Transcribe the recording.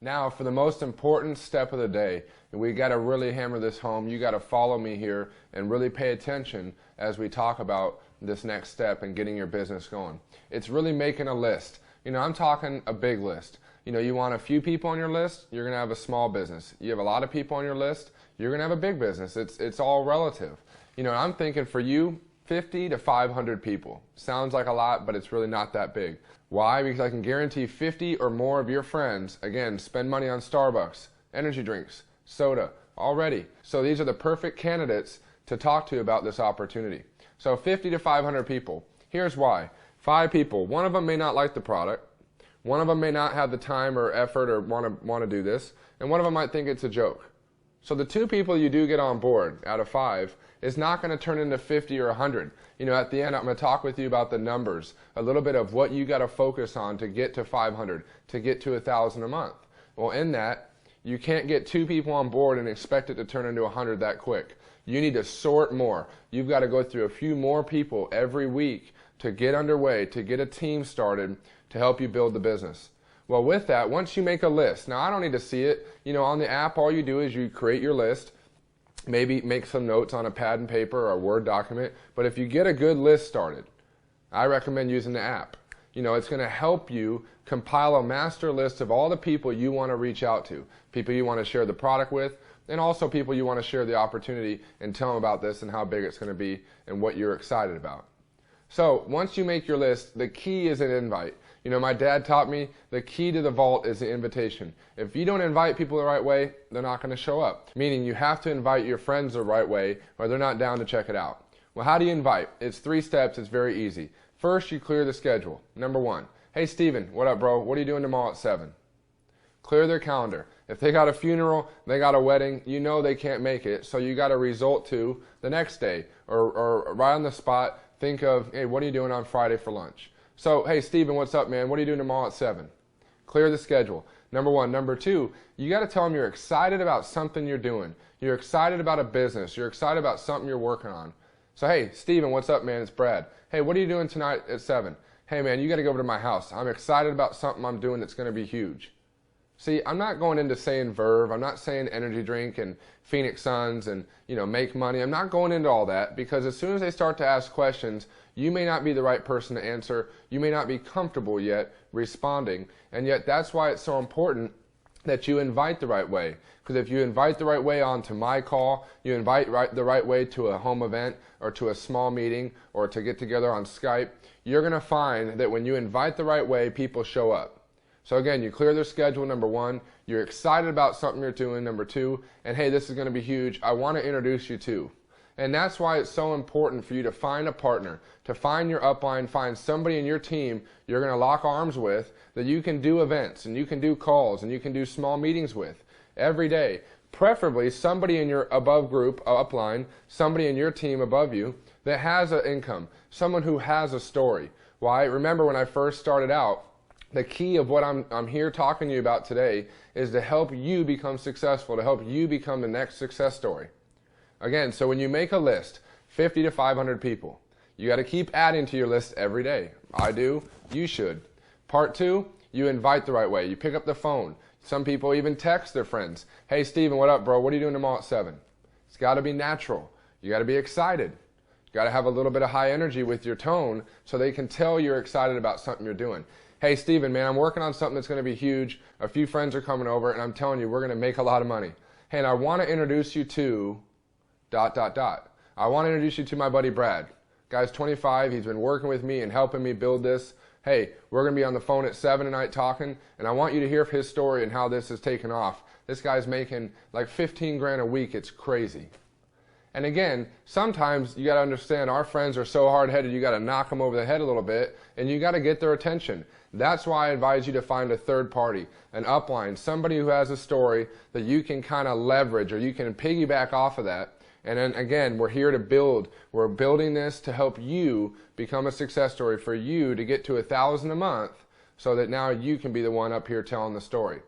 Now, for the most important step of the day, and we got to really hammer this home. You got to follow me here and really pay attention as we talk about this next step and getting your business going. It's really making a list. I'm talking a big list. You want a few people on your list, you're going to have a small business. You have a lot of people on your list, you're going to have a big business. It's all relative. I'm thinking for you, 50 to 500 people. Sounds like a lot, but it's really not that big. Why? Because I can guarantee 50 or more of your friends, again, spend money on Starbucks, energy drinks, soda, already. So these are the perfect candidates to talk to about this opportunity. So 50 to 500 people. Here's why. 5 people. One of them may not like the product. One of them may not have the time or effort or want to do this. And one of them might think it's a joke. So the 2 people you do get on board out of 5 is not going to turn into 50 or 100. At the end, I'm going to talk with you about the numbers, a little bit of what you got to focus on to get to 500, to get to 1,000 a month. Well, in that, you can't get 2 people on board and expect it to turn into 100 that quick. You need to sort more. You've got to go through a few more people every week to get underway, to get a team started to help you build the business. Well, with that, once you make a list, now I don't need to see it. On the app, all you do is you create your list, maybe make some notes on a pad and paper or a Word document. But if you get a good list started, I recommend using the app. It's going to help you compile a master list of all the people you want to reach out to, people you want to share the product with, and also people you want to share the opportunity and tell them about this and how big it's going to be and what you're excited about. So once you make your list, the key is an invite. My dad taught me the key to the vault is the invitation. If you don't invite people the right way, they're not going to show up. Meaning you have to invite your friends the right way or they're not down to check it out. Well, how do you invite? It's 3 steps. It's very easy. First, you clear the schedule. Number 1, hey Steven, what up bro? What are you doing tomorrow at 7? Clear their calendar. If they got a funeral, they got a wedding, they can't make it, so you got to result to the next day or right on the spot, think of, hey, what are you doing on Friday for lunch? So, hey, Steven, what's up, man? What are you doing tomorrow at 7? Clear the schedule. Number 1. Number 2, you got to tell them you're excited about something you're doing. You're excited about a business. You're excited about something you're working on. So, hey, Steven, what's up, man? It's Brad. Hey, what are you doing tonight at 7? Hey, man, you got to go over to my house. I'm excited about something I'm doing that's going to be huge. See, I'm not going into saying Verve. I'm not saying energy drink and Phoenix Suns and, make money. I'm not going into all that because as soon as they start to ask questions, you may not be the right person to answer. You may not be comfortable yet responding. And yet that's why it's so important that you invite the right way. Because if you invite the right way onto my call, you invite the right way to a home event or to a small meeting or to get together on Skype, you're going to find that when you invite the right way, people show up. So again, you clear their schedule, number 1. You're excited about something you're doing, number 2. And hey, this is going to be huge. I want to introduce you to. And that's why it's so important for you to find a partner, to find your upline, find somebody in your team you're going to lock arms with that you can do events and you can do calls and you can do small meetings with every day. Preferably somebody in your above group, upline, somebody in your team above you that has an income, someone who has a story. Why? Remember when I first started out, the key of what I'm here talking to you about today is to help you become successful, to help you become the next success story. Again, so when you make a list, 50 to 500 people, you got to keep adding to your list every day. I do. You should. Part 2, you invite the right way. You pick up the phone. Some people even text their friends. Hey, Steven, what up, bro? What are you doing tomorrow at 7? It's got to be natural. You got to be excited. You got to have a little bit of high energy with your tone so they can tell you're excited about something you're doing. Hey, Steven, man, I'm working on something that's going to be huge. A few friends are coming over, and I'm telling you, we're going to make a lot of money. Hey, and I want to introduce you to ... I want to introduce you to my buddy Brad. Guy's 25. He's been working with me and helping me build this. Hey, we're going to be on the phone at 7 tonight talking, and I want you to hear his story and how this has taken off. This guy's making like 15 grand a week. It's crazy. And again, sometimes you got to understand our friends are so hard-headed, you got to knock them over the head a little bit, and you got to get their attention. That's why I advise you to find a third party, an upline, somebody who has a story that you can kind of leverage or you can piggyback off of that. And then again, we're here to build. We're building this to help you become a success story for you to get to 1,000 a month so that now you can be the one up here telling the story.